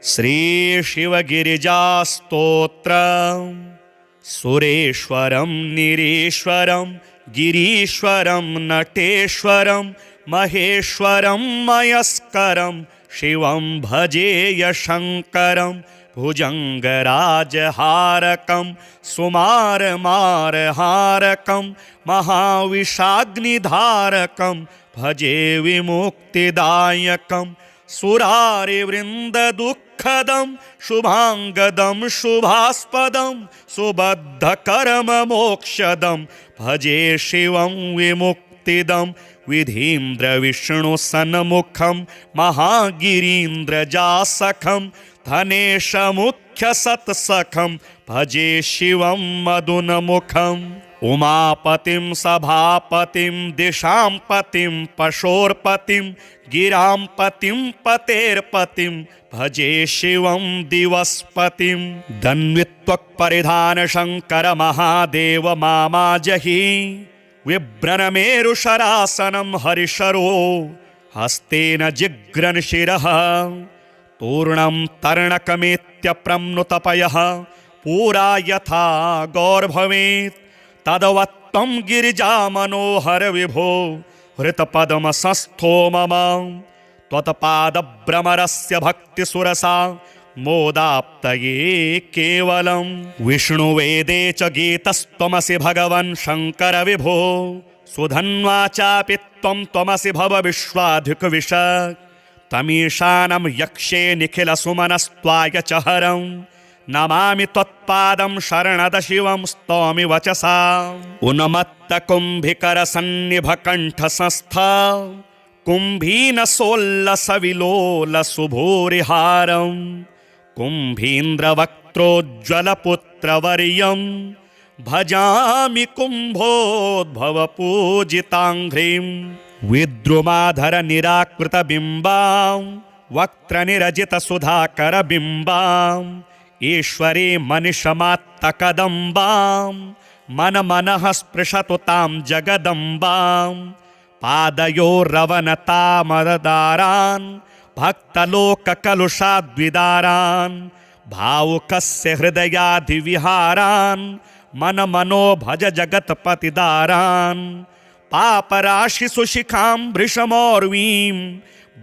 श्री शिवगिरिजास्तोत्र सुरेश्वरं निरीश्वरं गिरीश्वरं नटेश्वरं महेश्वरं मयस्करं शिवं भजेय शङ्करं भुजङ्गराजहारकं सुमारमारहारकं महाविषाग्निधारकं भजे विमुक्तिदायकं सुरारिवृन्ददुःखदं शुभाङ्गदं शुभास्पदं सुबद्धकर्ममोक्षदं भजे शिवं विमुक्तिदं विधीन्द्रविष्णुसन्मुखं महागिरीन्द्रजासखं धनेशमुख्यसत्सखं भजे शिवं मदुनमुखम् उमापतिं सभापतिं दिशां पतिं पशोर्पतिं गिरां पतिं पतेर्पतिं भजे शिवं दिवस्पतिं धन्वित्वक्परिधान शङ्कर महादेव मामाजहि विभ्रनमेरुशरासनं हरिशरो हस्तेन जिघ्रन् शिरः तूर्णं तर्णकमेत्यप्रम्नुतपयः पूरा यथा गौर्भवेत् तदवत्तं गिरिजा मनोहर विभो हृतपद्मसंस्थो मम त्वत्पादभ्रमरस्य भक्तिसुरसा मोदाप्तये केवलं विष्णुवेदे च गीतस्त्वमसि भगवन् शङ्कर विभो सुधन्वा चापि त्वं त्वमसि भव विश्वाधिकविशक् तमीशानं यक्षे निखिलसुमनस्त्वाय च हरं नमामि त्वत्पादं शरणद शिवं स्तौमि वचसा उन्मत्तकुम्भिकरसन्निभकण्ठसंस्था कुम्भीनसोल्लसविलोलसुभूरिहारं कुम्भीन्द्रवक्त्रोज्ज्वलपुत्रवर्यं भजामि कुम्भोद्भवपूजिताङ्घ्रिं विद्रुमाधरनिराकृतबिम्बां वक्त्रनिरजितसुधाकरबिम्बां ईश्वरी मनिषमात्तकदम्बां मनमनः स्पृशतु तां जगदम्बां पादयोरवनतामदारान् भक्तलोककलुषाद्विदारान् भावुकस्य हृदयाधिविहारान् मनमनो भज जगत्पतिदारान् पापराशिसुशिखां वृषमोर्वीं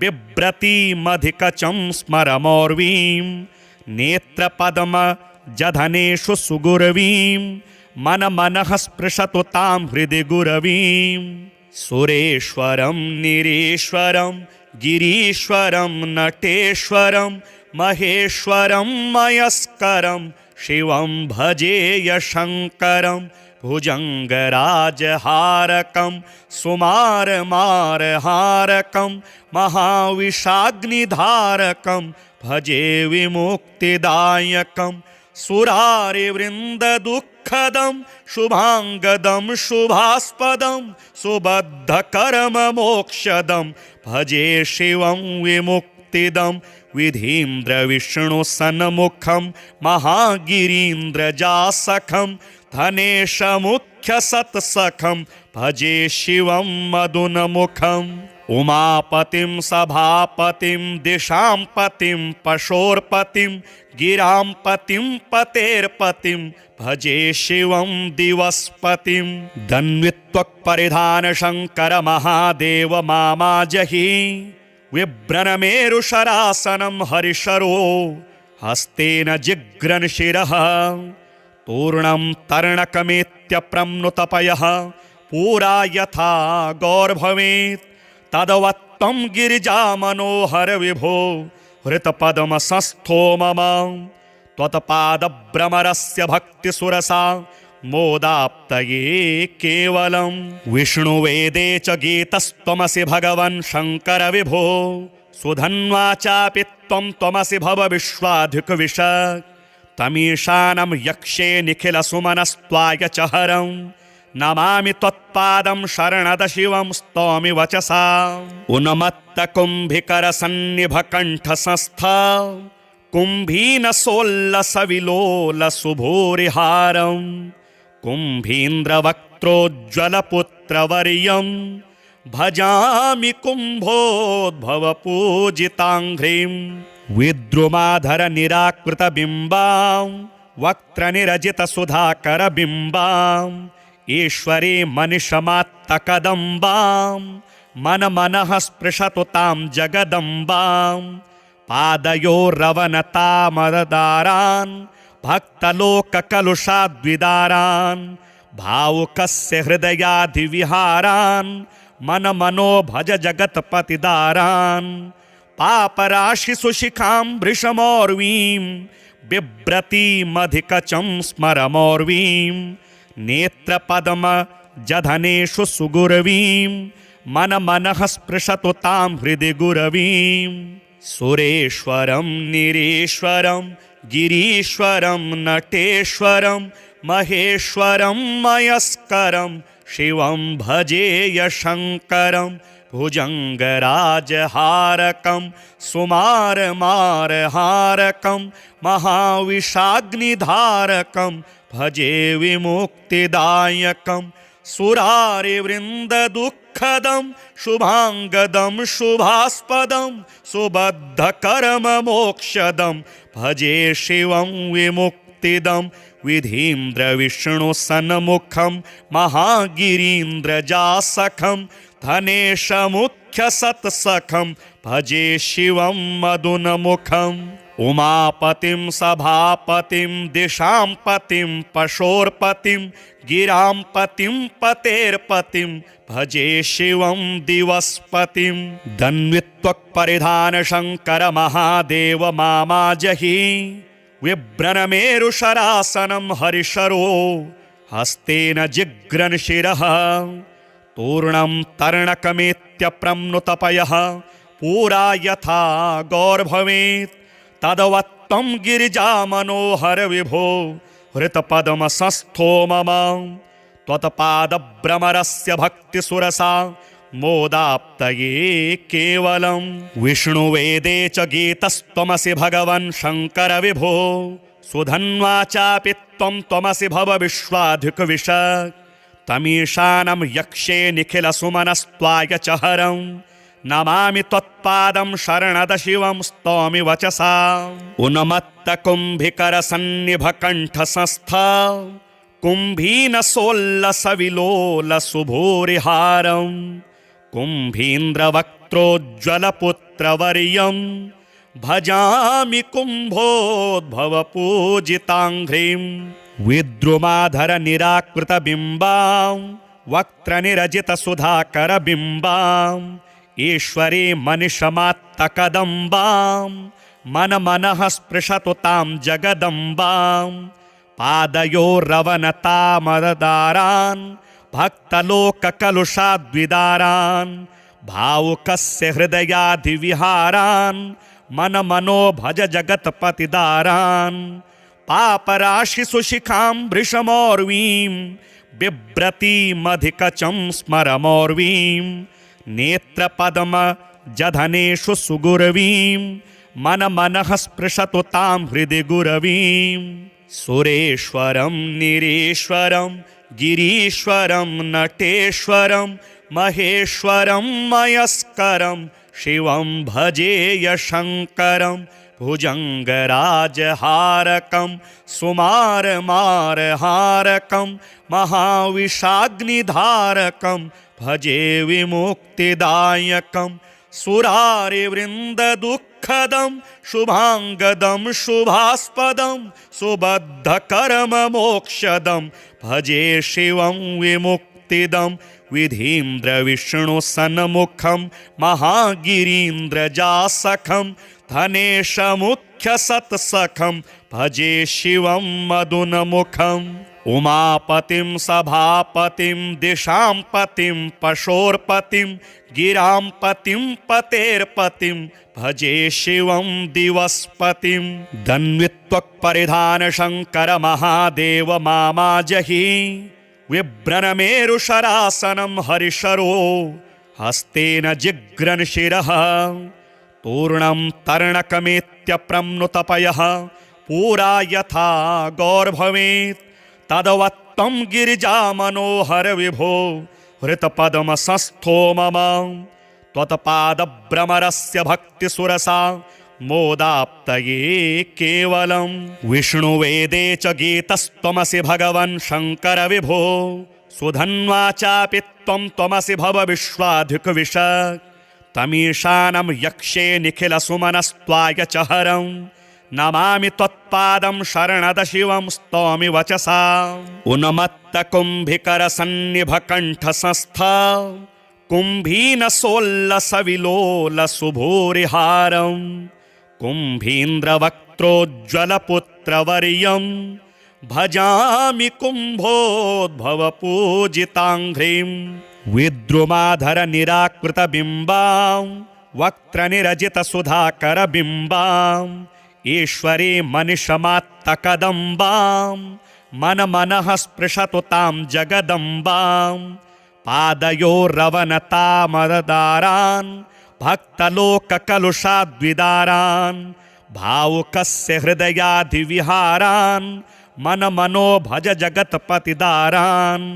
बिभ्रतीमधिकचं स्मरमोर्वीं नेत्रपद्मजधनेषु सुगुरवीं मनमनः स्पृशतु तां हृदि गुरवीं सुरेश्वरं निरीश्वरं गिरीश्वरं नटेश्वरं महेश्वरं मयस्करं शिवं भजेय शङ्करं भुजङ्गराजहारकं सुमारमारहारकं महाविषाग्निधारकं भजे विमुक्तिदायकं सुरारिवृन्ददुःखदं शुभाङ्गदं शुभास्पदं सुबद्धकर्ममोक्षदं भजे शिवं विमुक्तिदं विधीन्द्रविष्णुसन्मुखं महागिरीन्द्रजासखं धनेशमुख्यसत्सखं भजे शिवं मदुनमुखम् उमापतिं सभापतिं दिशां पतिं पशोर्पतिं गिरां पतिं पतेर्पतिं भजे शिवं दिवस्पतिं धन्वित्वक्परिधान शङ्कर महादेव मामाजहि विभ्रनमेरुशरासनं हरिशरो हस्तेन जिघ्रन् शिरः तूर्णं तर्णकमेत्यप्रम्नुतपयः पूरा यथा गौर्भवेत् तदवत्तं गिरिजा मनोहर विभो हृतपद्मसंस्थो मम त्वत्पादभ्रमरस्य भक्तिसुरसा मोदाप्तये केवलं विष्णुवेदे च गीतस्त्वमसि भगवन् शङ्कर विभो सुधन्वा चापि त्वं त्वमसि भव विश्वाधिकविशक् तमीशानं यक्षे निखिलसुमनस्त्वाय च हरं नमामि त्वत्पादं शरणद शिवं स्तौमि वचसा उन्मत्तकुम्भिकरसन्निभकण्ठसंस्था कुम्भीनसोल्लसविलोलसुभूरिहारं कुम्भीन्द्रवक्त्रोज्ज्वलपुत्रवर्यं भजामि कुम्भोद्भवपूजिताङ्घ्रिं विद्रुमाधर निराकृत बिम्बां वक्त्रनिरजित सुधाकर बिम्बां ईश्वरी मनिषमात्तकदम्बां मन मनः स्पृशतु तां जगदम्बां पादयोरवनतामदारान् भक्तलोककलुषाद्विदारान् भावुकस्य हृदयाधिविहारान् मन मनो भज जगत्पतिदारान् पापराशिषु शिखां भृशमौर्वीं बिभ्रतीमधिकचं स्मरमौर्वीं नेत्रपद्म जधनेषु सुगुरवीं मन मनः स्पृशतु तां हृदि गुरवीं सुरेश्वरं निरीश्वरं गिरीश्वरं नटेश्वरं महेश्वरं मयस्करं शिवं भजेय शङ्करं भुजङ्गराजहारकं सुमारमारहारकं महाविषाग्निधारकं भजे विमुक्तिदायकं सुरारिवृन्ददुःखदं शुभाङ्गदं शुभास्पदं सुबद्धकर्ममोक्षदं भजे शिवं विमुक्तिदं विधीन्द्रविष्णुसन्मुखं महागिरीन्द्रजासखं धनेशमुख्यसत्सखं भजे शिवं मदुनमुखम् उमापतिं सभापतिं दिशां पतिं पशोर्पतिं गिरां पतिं पतेर्पतिं भजे शिवं दिवस्पतिं धन्वित्वक्परिधान शङ्कर महादेव मामाजहि विभ्रनमेरुशरासनं हरिशरो हस्तेन जिघ्रन् शिरः तूर्णं तर्णकमेत्यप्रम्नुतपयः पूरा यथा गौर्भवेत् तदवत्तं गिरिजा मनोहर विभो हृतपद्मसंस्थो मम त्वत्पादभ्रमरस्य भक्तिसुरसा मोदाप्तये केवलं विष्णुवेदे च गीतस्त्वमसि भगवन् शङ्कर विभो सुधन्वाचापि त्वं त्वमसि भव विश्वाधिकविश तमीशानं यक्षे निखिलसुमनस्त्वाय च हरं नमामि त्वत्पादं शरणद शिवं स्तौमि वचसा उन्मत्तकुम्भिकरसन्निभकण्ठसंस्था कुम्भीनसोल्लसविलोलसुभूरिहारं कुम्भीन्द्रवक्त्रोज्ज्वलपुत्रवर्यं भजामि कुम्भोद्भवपूजिताङ्घ्रिं विद्रुमाधर निराकृतबिम्बां वक्त्रनिरजितसुधाकरबिम्बां ईश्वरी मनिषमात्तकदम्बां मन मनः स्पृशतु तां जगदम्बां पादयोरवनतामदारान् भक्तलोककलुषाद्विदारान् भावुकस्य हृदयाधिविहारान् मन मनो भज जगत्पतिदारान् पापराशिषु शिखां भृशमौर्वीं बिभ्रतीमधिकचं स्मरमौर्वीं नेत्रपद्म जधनेषु सुगुरवीं मन मनः स्पृशतु तां हृदि गुरवीं सुरेश्वरं निरीश्वरं गिरीश्वरं नटेश्वरं महेश्वरं मयस्करं शिवं भजेय शङ्करं भुजङ्गराजहारकं सुमारमारहारकं महाविषाग्निधारकं भजे विमुक्तिदायकं सुरारिवृन्ददुःखदं शुभाङ्गदं शुभास्पदं सुबद्धकर्ममोक्षदं भजे शिवं विमुक्तिदं विधीन्द्रविष्णुसन्मुखं महागिरीन्द्रजासखं धनेशमुख्यसत्सखं भजे शिवं मदुनमुखम् उमापतिं सभापतिं दिशां पतिं पशोर्पतिं गिरां पतिं पतेर्पतिं भजे शिवं दिवस्पतिं धन्वित्वक्परिधान शङ्कर महादेव मामाजहि विभ्रनमेरुशरासनं हरिशरो हस्तेन जिघ्रन् शिरः तूर्णं तर्णकमेत्यप्रम्नुतपयः पूरा यथा गौर्भवेत् तदवत्तं गिरिजा मनोहर विभो हृतपद्मसंस्थो मम त्वत्पादभ्रमरस्य भक्तिसुरसा मोदाप्तये केवलं विष्णुवेदे च गीतस्त्वमसि भगवन् शङ्कर विभो सुधन्वा चापि त्वं त्वमसि भव विश्वाधिकविश तमीशानं यक्षे निखिलसुमनस्त्वाय च हरं नमामि त्वत्पादं शरणद शिवं स्तौमि वचसा उन्मत्तकुम्भिकरसन्निभकण्ठसंस्था कुम्भीनसोल्लसविलोलसुभूरिहारं कुम्भीन्द्रवक्त्रोज्ज्वलपुत्रवर्यं भजामि कुम्भोद्भवपूजिताङ्घ्रिं विद्रुमाधरनिराकृतबिम्बां वक्त्रनिरजितसुधाकरबिम्बां ईश्वरी मनिषमात्तकदम्बां मनमनः स्पृशतु तां जगदम्बां पादयोरवनतामदारान् भक्तलोककलुषाद्विदारान् भावुकस्य हृदयाधिविहारान् मनमनो भज जगत्पतिदारान्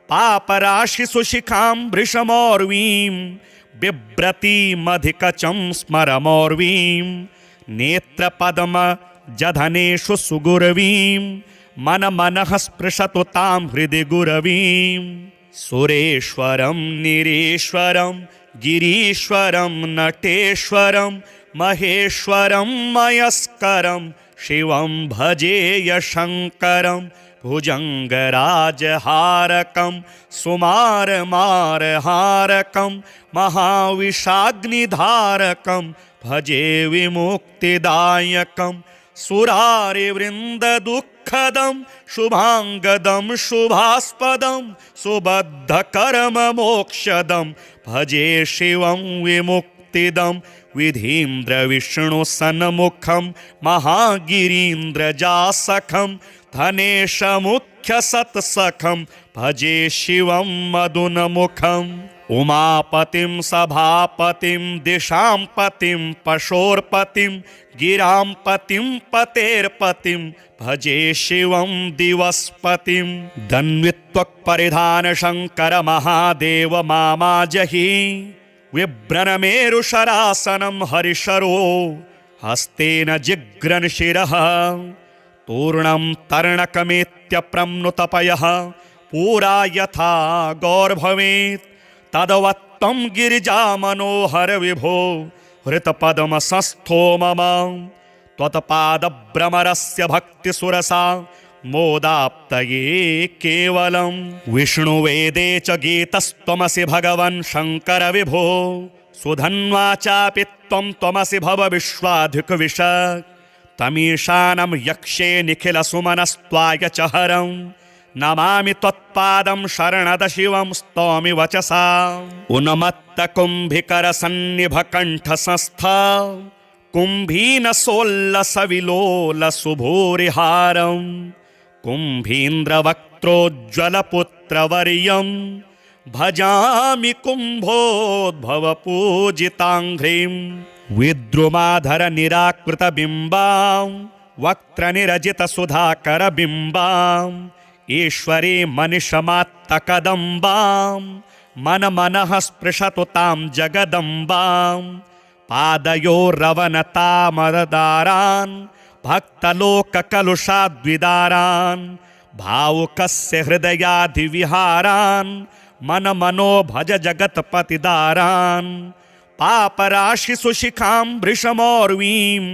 पापराशिषु शिखां वृषमौर्वीं बिभ्रतीमधिकचं स्मरमौर्वीं नेत्रपद्मजधनेषु सुगुरवीं मनमनः स्पृशतु तां हृदि गुरवीं सुरेश्वरं निरीश्वरं गिरीश्वरं नटेश्वरं महेश्वरं मयस्करं शिवं भजेय शङ्करं भुजङ्गराजहारकं सुमारमारहारकं महाविषाग्निधारकं भजे विमुक्तिदायकं सुरारिवृन्ददुःखदं शुभाङ्गदं शुभास्पदं सुबद्धकर्ममोक्षदं भजे शिवं विमुक्तिदं विधीन्द्रविष्णुसन्मुखं महागिरीन्द्रजासखं धनेशमुख्यसत्सखं भजे शिवं मदुनमुखम् उमापतिं सभापतिं दिशां पतिं पशोर्पतिं गिरां पतिं पतेर्पतिं भजे शिवं दिवस्पतिं दन्वित्वक्परिधानशङ्कर महादेव मामाजहि विभ्रनमेरुशरासनं हरिशरो हस्तेन जिघ्रन् शिरः तूर्णं तर्णकमेत्यप्रम्नुतपयः पूरा यथा गौर्भवेत् तदवत्तं गिरिजामनोहर विभो हृतपद्मसंस्थो मम त्वत्पादभ्रमरस्य भक्तिसुरसा मोदाप्तये केवलं विष्णुवेदे च गीतस्त्वमसि भगवन् शङ्कर विभो सुधन्वा चापि त्वं त्वमसि भव विश्वाधिकविश तमीशानं यक्षे निखिलसुमनस्त्वाय च हरं नमामि त्वत्पादं शरणद शिवं स्तौमि वचसा उन्मत्तकुम्भिकरसन्निभकण्ठसंस्था कुम्भीनसोल्लसविलोलसुभूरिहारं कुम्भीन्द्रवक्त्रोज्ज्वलपुत्रवर्यं भजामि कुम्भोद्भवपूजिताङ्घ्रिं विद्रुमाधरनिराकृतबिम्बां वक्त्रनिरजितसुधाकरबिम्बां ईश्वरी मनिषमात्तकदम्बां मनमनः स्पृशतु तां जगदम्बां पादयोरवनतामदारान् भक्तलोककलुषाद्विदारान् भावुकस्य हृदयाधिविहारान् मनमनो भज जगत्पतिदारान् पापराशिषु शिखां वृषमौर्वीं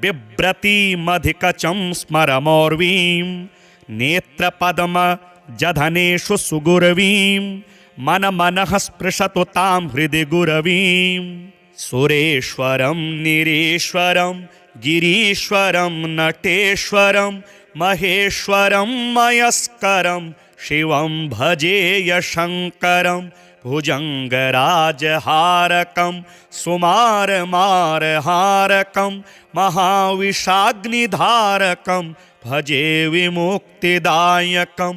बिभ्रतीमधिकचं स्मरमौर्वीं नेत्रपद्मजधनेषु सुगुरवीं मनमनः स्पृशतु तां हृदि गुरवीं सुरेश्वरं निरीश्वरं गिरीश्वरं नटेश्वरं महेश्वरं मयस्करं शिवं भजेय शङ्करं भुजङ्गराजहारकं सुमारमारहारकं महाविषाग्निधारकं भजे विमुक्तिदायकं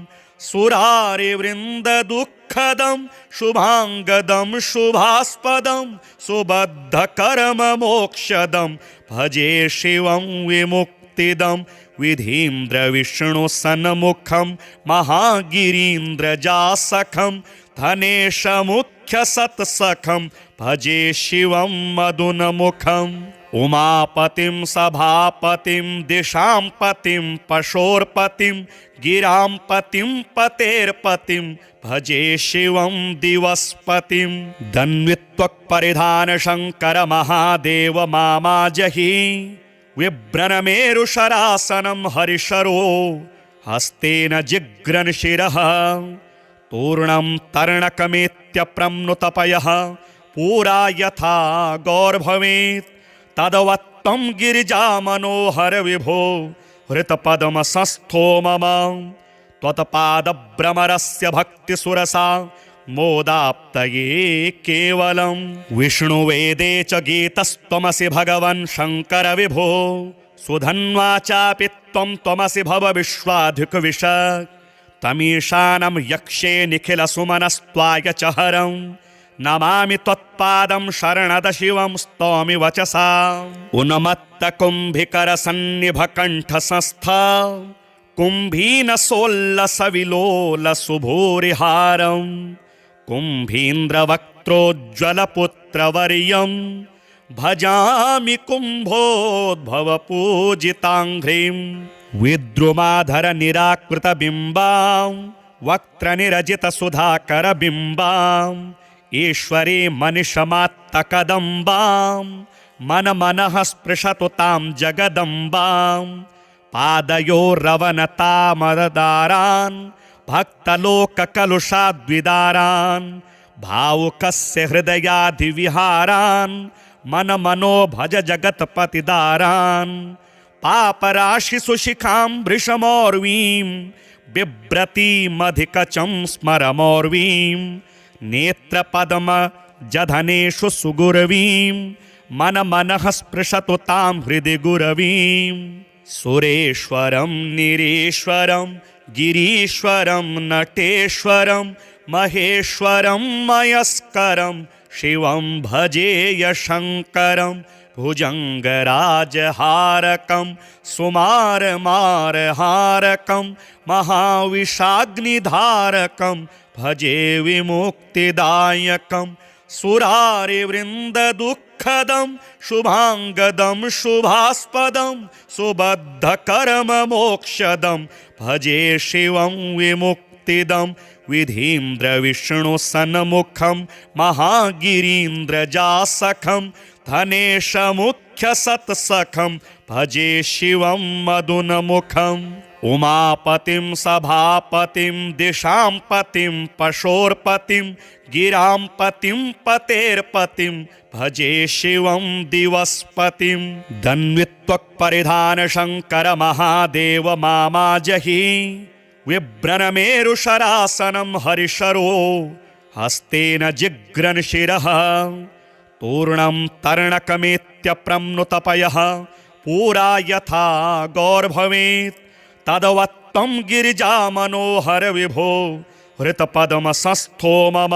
सुरारिवृन्ददुःखदं शुभाङ्गदं शुभास्पदं सुबद्धकर्ममोक्षदं भजे शिवं विमुक्तिदं विधीन्द्रविष्णुसन्मुखं महागिरीन्द्रजासखं धनेशमुख्यसत्सखं भजे शिवं मदुनमुखम् उमापतिं सभापतिं दिशां पतिं पशोर्पतिं गिरां पतिं पतेर्पतिं भजे शिवं दिवस्पतिं। धन्वित्वक्परिधान शङ्कर महादेव मामाजहि विभ्रनमेरुशरासनं हरिशरो हस्तेन जिघ्रन् शिरः। तूर्णं तर्णकमेत्यप्रम्नुतपयः पूरा यथा गौर्भवेत् तदवत्तं गिरिजामनोहर विभो हृतपद्मसंस्थो मम। त्वत्पादभ्रमरस्य भक्तिसुरसा मोदाप्तये केवलं। विष्णुवेदे च गीतस्त्वमसि भगवन् शङ्कर विभो सुधन्वा चापि त्वमसि भव विश्वाधिकविश। तमीशानं यक्षे निखिलसुमनस्त्वाय च हरं नमामि त्वत्पादं शरणद शिवं स्तौमि वचसा। उन्मत्तकुम्भिकरसन्निभकण्ठसंस्था कुम्भीनसोल्लसविलोलसुभूरिहारं कुम्भीन्द्रवक्त्रोज्ज्वलपुत्रवर्यं भजामि कुम्भोद्भवपूजिताङ्घ्रिं। विद्रुमाधरनिराकृतबिम्बां वक्त्रनिरजितसुधाकरबिम्बां ईश्वरी मनिषमात्तकदम्बां मनमनः स्पृशतु तां जगदम्बां। पादयोरवनतामदारान् भक्तलोककलुषाद्विदारान् भावुकस्य हृदयाधिविहारान् मनमनो भज जगत्पतिदारान्। पापराशिषु शिखां वृषमोर्वीं बिभ्रतीमधिकचं स्मरमोर्वीं। नेत्रपद्मजधनेषु सुगुरवीं मनमनः स्पृशतु तां हृदि गुरवीं। सुरेश्वरं निरीश्वरं गिरीश्वरं नटेश्वरं महेश्वरं मयस्करं शिवं भजेय शङ्करं। भुजङ्गराजहारकं सुमारमारहारकं महाविषाग्निधारकं भजे विमुक्तिदायकं। सुरारिवृन्ददुःखदं शुभाङ्गदं शुभास्पदं सुबद्धकर्ममोक्षदं भजे शिवं विमुक्तिदं। विधीन्द्रविष्णुसन्मुखं महागिरीन्द्रजासखं धनेशमुख्यसत्सखं भजे शिवं मदुनमुखम्। उमापतिं सभापतिं दिशां पतिं पशोर्पतिं गिरां पतिं पतेर्पतिं भजे शिवं दिवस्पतिं। धन्वित्वक्परिधान शङ्कर महादेव मामाजहि विभ्रनमेरुशरासनं हरिशरो हस्तेन जिघ्रन् शिरः। तूर्णं तर्णकमेत्यप्रम्नुतपयः पूरा यथा गौर्भवेत् तदवत्तं गिरिजामनोहर विभो हृतपद्मसंस्थो मम।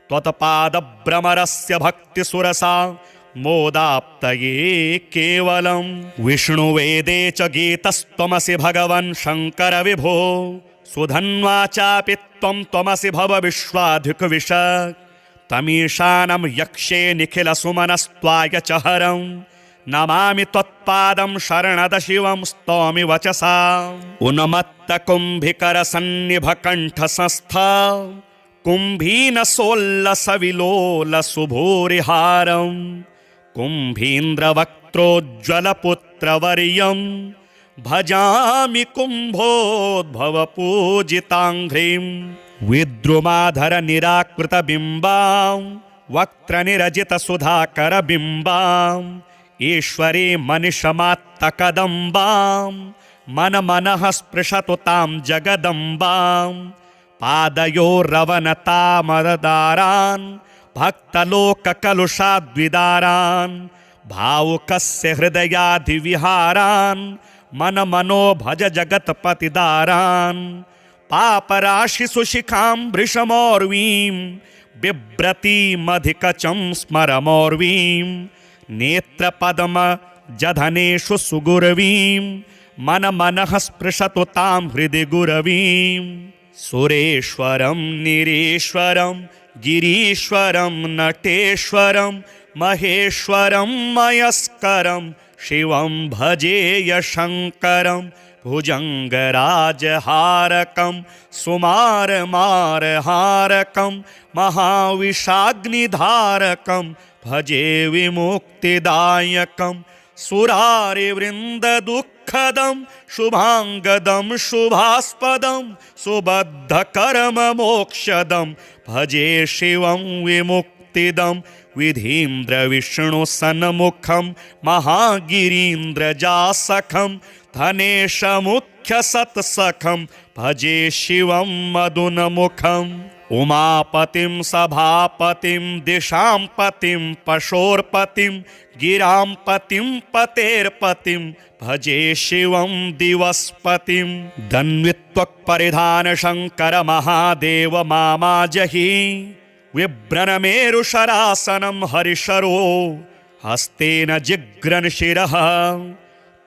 त्वत्पादभ्रमरस्य भक्तिसुरसा मोदाप्तये केवलं। विष्णुवेदे च गीतस्त्वमसि भगवन् शङ्कर विभो सुधन्वा चापि त्वमसि भव विश्वाधिकविश। तमीशानं यक्षे निखिलसुमनस्त्वाय च हरं नमामि त्वत्पादं शरणद शिवं स्तौमि वचसा। उन्मत्तकुम्भिकरसन्निभकण्ठसंस्था कुम्भीनसोल्लसविलोलसुभूरिहारं कुम्भीन्द्रवक्त्रोज्ज्वलपुत्रवर्यं भजामि कुम्भोद्भवपूजिताङ्घ्रिं। विद्रुमाधरनिराकृतबिम्बां वक्त्रनिरजितसुधाकरबिम्बां ईश्वरी मनिषमात्तकदम्बां मनमनः स्पृशतु तां जगदम्बां। पादयोरवनतामदारान् भक्तलोककलुषाद्विदारान् भावुकस्य हृदयाधिविहारान् मनमनो भज जगत्पतिदारान्। पापराशिषु शिखां वृषमोर्वीं बिभ्रतीमधिकचं स्मरमोर्वीं। नेत्रपद्मजधनेषु सुगुरवीं मनमनः स्पृशतु तां हृदि गुरवीं। सुरेश्वरं निरीश्वरं गिरीश्वरं नटेश्वरं महेश्वरं मयस्करं शिवं भजेय शङ्करं भुजङ्गराजहारकं सुमारमारहारकं महाविषाग्निधारकं भजे विमुक्तिदायकं सुरारिवृन्ददुःखदं शुभाङ्गदं शुभास्पदं सुबद्धकर्ममोक्षदं भजे शिवं विमुक्तिदं विधीन्द्रविष्णुसन्मुखं महागिरीन्द्रजासखं धनेशमुख्यसत्सखं भजे शिवं मदुनमुखम् उमापतिं सभापतिं दिशां पतिं पशोर्पतिं गिरां पतिं पतेर्पतिं भजे शिवं दिवस्पतिं दन्वित्वक्परिधानशङ्कर महादेव मामाजहि विभ्रनमेरुशरासनं हरिशरो हस्तेन जिघ्रन्शिरः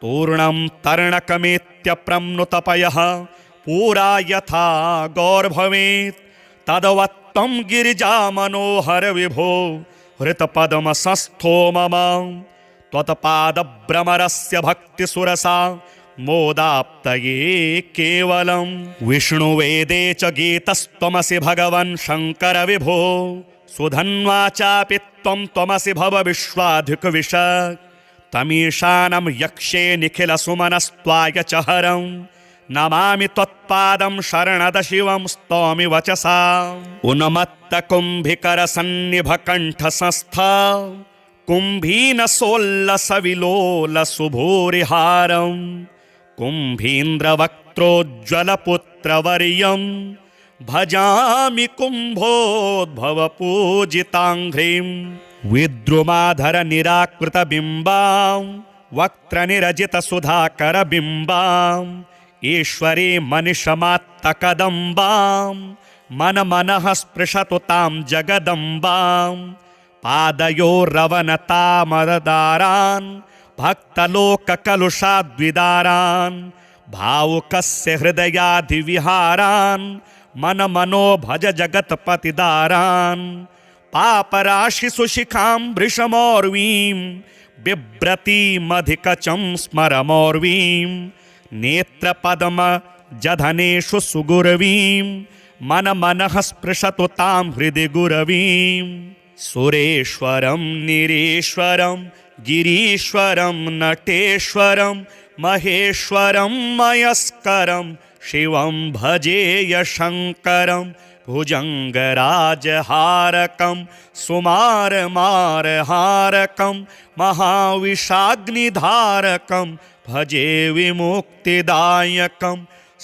तूर्णं तर्णकमेत्यप्रम्नुतपयः पूरा यथा गौर्भवेत् तदवत्तं गिरिजामनोहर विभो हृतपद्मसंस्थो मम त्वत्पादभ्रमरस्य भक्तिसुरसा मोदाप्तये केवलं विष्णुवेदे च गीतस्त्वमसि भगवन् शङ्कर विभो सुधन्वा चापि त्वमसि भव विश्वाधिकविश तमीशानं यक्षे निखिलसुमनस्त्वाय च हरं नमामि त्वत्पादं शरणद शिवं स्तौमि वचसा उन्मत्तकुम्भिकरसन्निभकण्ठसंस्था कुम्भीनसोल्लसविलोलसुभूरिहारं कुम्भीन्द्रवक्त्रोज्ज्वलपुत्रवर्यं भजामि कुम्भोद्भवपूजिताङ्घ्रिं विद्रुमाधरनिराकृतबिम्बां वक्त्रनिरजितसुधाकरबिम्बां ईश्वरी मनिषमात्तकदम्बां मनमनः स्पृशतु तां जगदम्बां पादयोरवनतामदारान् भक्तलोककलुषाद्विदारान् भावुकस्य हृदयाधिविहारान् मनमनो भज जगत्पतिदारान् पापराशिषु शिखां भृशमौर्वीं बिभ्रतीमधिकचं स्मरमौर्वीं नेत्रपद्मजधनेषु सुगुरवीं मनमनः स्पृशतु तां हृदि गुरवीं सुरेश्वरं निरीश्वरं गिरीश्वरं नटेश्वरं महेश्वरं मयस्करं शिवं भजेय शङ्करं भुजङ्गराजहारकं सुमारमारहारकं महाविषाग्निधारकं भजे विमुक्तिदायकं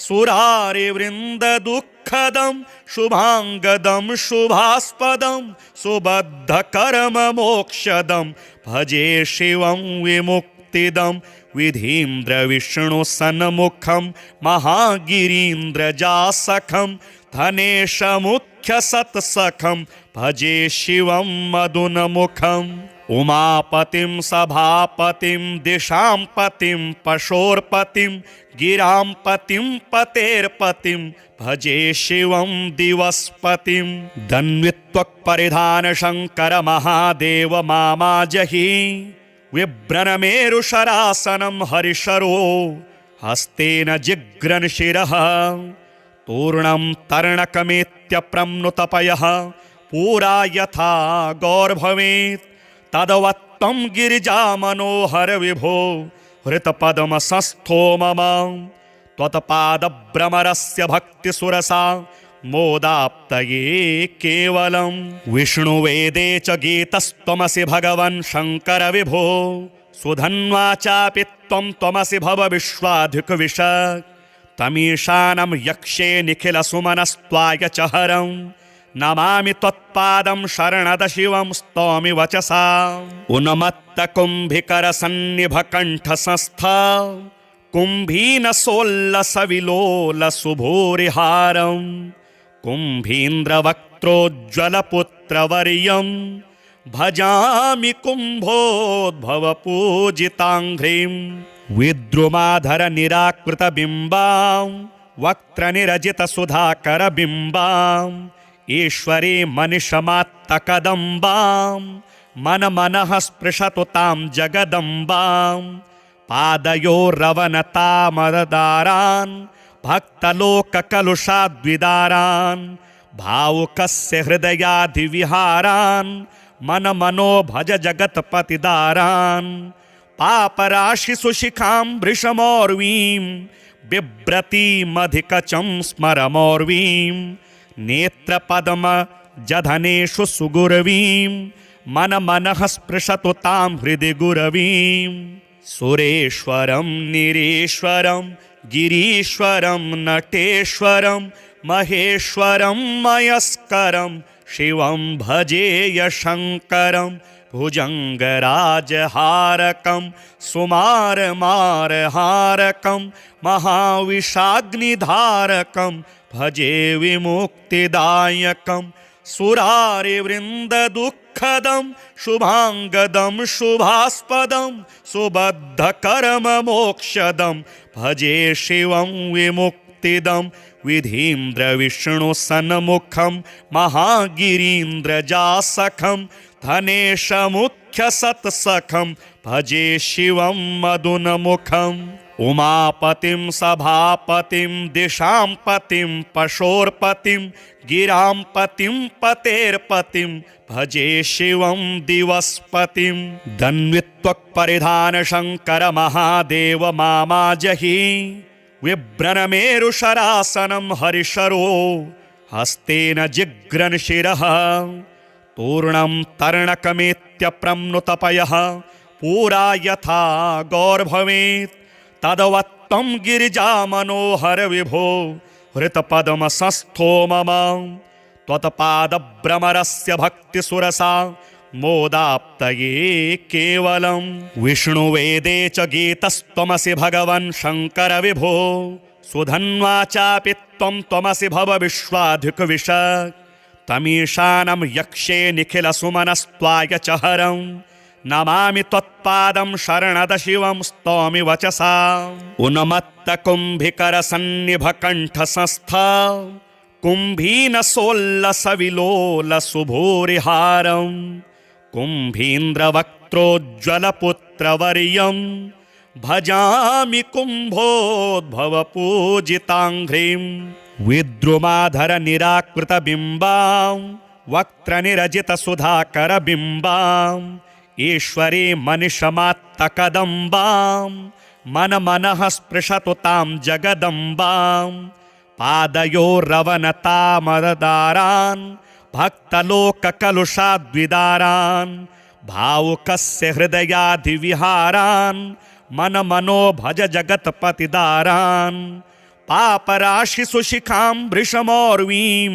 सुरारिवृन्ददुःखदं शुभाङ्गदं शुभास्पदं सुबद्धकर्ममोक्षदं भजे शिवं विमुक्तिदं विधीन्द्रविष्णुसन्मुखं महागिरीन्द्रजासखं धनेशमुख्यसत्सखं भजे शिवं मदुनमुखम् उमापतिं सभापतिं दिशां पतिं पशोर्पतिं गिरां पतिं पतेर्पतिं भजे शिवं दिवस्पतिं दन्वित्वक्परिधानशङ्कर महादेव मामाजहि विभ्रनमेरुशरासनं हरिशरो हस्तेन जिघ्रन्शिरः तूर्णं तर्णकमेत्यप्रम्नुतपयः पूरा यथा गौर्भवेत् तदवत्तं गिरिजामनोहर विभो हृतपद्मसंस्थो मम त्वत्पादभ्रमरस्य भक्तिसुरसा मोदाप्तये केवलं विष्णुवेदे च गीतस्त्वमसि भगवन् शङ्कर विभो सुधन्वा चापि त्वमसि भव विश्वाधिकविश तमीशानं यक्षे निखिलसुमनस्त्वाय च हरं नमामि त्वत्पादं शरणद शिवं स्तौमि वचसा उन्मत्तकुम्भिकरसन्निभकण्ठसंस्था कुम्भीनसोल्लसविलोलसुभूरिहारं कुम्भीन्द्रवक्त्रोज्ज्वलपुत्रवर्यं भजामि कुम्भोद्भवपूजिताङ्घ्रिं विद्रुमाधरनिराकृतबिम्बां वक्त्रनिरजितसुधाकरबिम्बां ईश्वरी मनिषमात्तकदम्बां मनमनः स्पृशतु तां जगदम्बां पादयोरवनतामदारान् भक्तलोककलुषाद्विदारान् भावुकस्य हृदयाधिविहारान् मनमनो भज जगत्पतिदारान् पापराशिषु शिखां वृषमोर्वीं बिभ्रतीमधिकचं स्मरमोर्वीं नेत्रपद्मजधनेषु सुगुरवीं मनमनः स्पृशतु तां हृदि गुरवीं सुरेश्वरं निरीश्वरं गिरीश्वरं नटेश्वरं महेश्वरं मयस्करं शिवं भजेय शङ्करं भुजङ्गराजहारकं सुमारमारहारकं महाविषाग्निधारकं भजे विमुक्तिदायकं सुरारिवृन्ददुःखदं शुभाङ्गदं शुभास्पदं सुबद्धकर्ममोक्षदं भजे शिवं विमुक्तिदं विधीन्द्रविष्णुसन्मुखं महागिरीन्द्रजासखं धनेशमुख्यसत्सखं भजे शिवं मदुनमुखम् उमापतिं सभापतिं दिशां पतिं पशोर्पतिं गिरां पतिं पतेर्पतिं भजे शिवं दिवस्पतिं दन्वित्वक्परिधानशङ्कर महादेव मामाजहि विभ्रनमेरुशरासनं हरिशरो हस्तेन जिघ्रन्शिरः तूर्णं तर्णकमेत्यप्रम्नुतपयः पूरा यथा गौर्भवेत् तदवत्तं गिरिजामनोहर विभो हृतपद्मसंस्थो मम त्वत्पादभ्रमरस्य भक्तिसुरसा मोदाप्तये केवलं विष्णुवेदे च गीतस्त्वमसि भगवन् शङ्कर विभो सुधन्वा चापि त्वं त्वमसि भव विश्वाधिकविश तमीशानं यक्षे निखिलसुमनस्त्वाय च हरं नमामि त्वत्पादं शरणद शिवं स्तौमि वचसा उन्मत्तकुम्भिकरसन्निभकण्ठसंस्था कुम्भीनसोल्लसविलोलसुभूरिहारं कुम्भीन्द्रवक्त्रोज्ज्वलपुत्रवर्यं भजामि कुम्भोद्भवपूजिताङ्घ्रिं विद्रुमाधरनिराकृतबिम्बां वक्त्रनिरजितसुधाकरबिम्बां ईश्वरी मनिषमात्तकदम्बां मनमनः स्पृशतु तां जगदम्बां पादयोरवनतामदारान् भक्तलोककलुषाद्विदारान् भावुकस्य हृदयाधिविहारान् मनमनो भज जगत्पतिदारान् पापराशिषु शिखां वृषमोर्वीं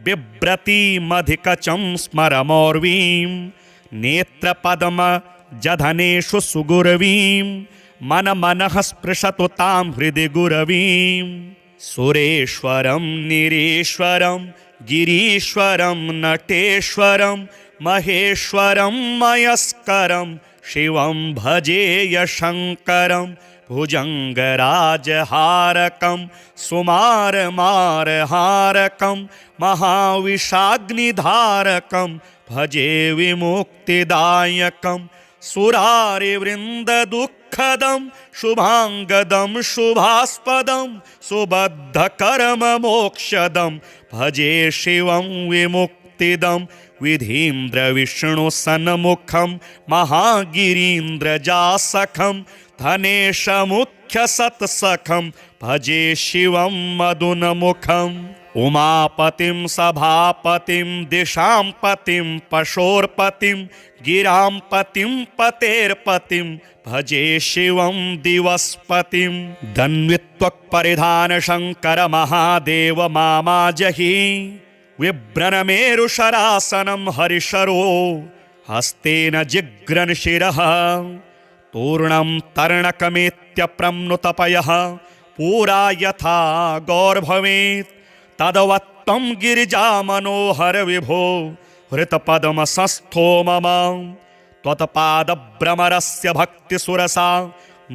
बिभ्रतीमधिकचं स्मरमोर्वीं नेत्रपद्मजधनेषु सुगुरवीं मनमनः स्पृशतु तां हृदि गुरवीं सुरेश्वरं निरीश्वरं गिरीश्वरं नटेश्वरं महेश्वरं मयस्करं शिवं भजेय शङ्करं भुजङ्गराजहारकं सुमारमारहारकं महाविषाग्निधारकं भजे विमुक्तिदायकं सुरारिवृन्ददुःखदं शुभाङ्गदं शुभास्पदं सुबद्धकर्ममोक्षदं भजे शिवं विमुक्तिदं विधीन्द्रविष्णुसन्मुखं महागिरीन्द्रजासखं धनेशमुख्यसत्सखं भजे शिवं मदुनमुखम् उमापतिं सभापतिं दिशां पतिं पशोर्पतिं गिरां पतिं पतेर्पतिं भजे शिवं दिवस्पतिं दन्वित्वक्परिधानशङ्कर महादेव मामाजहि विभ्रनमेरुशरासनं हरिशरो हस्तेन जिघ्रन्शिरः तूर्णं तर्णकमेत्यप्रम्नुतपयः पूरा यथा गौर्भवेत् तदवत्तं गिरिजामनोहर विभो हृतपद्मसंस्थो मम त्वत्पादभ्रमरस्य भक्तिसुरसा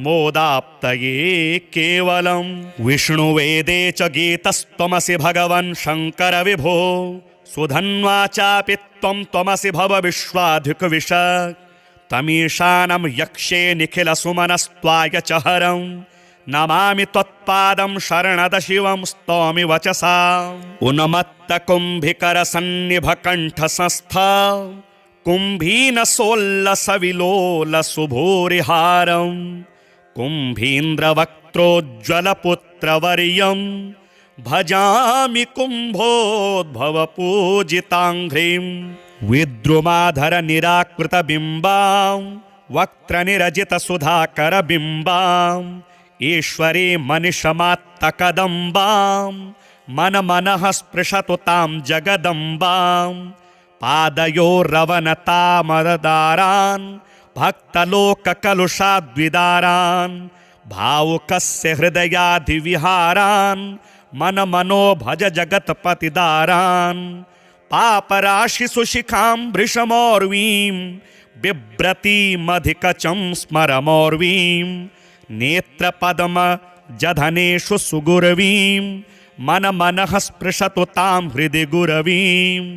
मोदाप्तये केवलं विष्णुवेदे च गीतस्त्वमसि भगवन् शङ्कर विभो सुधन्वा चापि त्वं त्वमसि भव विश्वाधिकविश तमीशानं यक्षे निखिलसुमनस्त्वाय च हरं नमामि त्वत्पादं शरणद शिवं स्तौमि वचसा उन्मत्तकुम्भिकरसन्निभकण्ठसंस्थ कुम्भीनसोल्लसविलोलसुभूरिहारं कुम्भीन्द्रवक्त्रोज्ज्वलपुत्रवर्यं भजामि कुम्भोद्भवपूजिताङ्घ्रिं विद्रुमाधरनिराकृतबिम्बां वक्त्रनिरजितसुधाकरबिम्बां ईश्वरी मनिषमात्तकदम्बां मनमनः स्पृशतु तां जगदम्बां पादयोरवनतामरदारान् भक्तलोककलुषाद्विदारान् भावुकस्य हृदयाधिविहारान् मनमनो भज जगत्पतिदारान् पापराशिषु शिखां भृशमौर्वीं बिभ्रतीमधिकचं स्मरमौर्वीं नेत्रपद्मजधनेषु सुगुरवीं मनमनः स्पृशतु तां हृदि गुरवीम्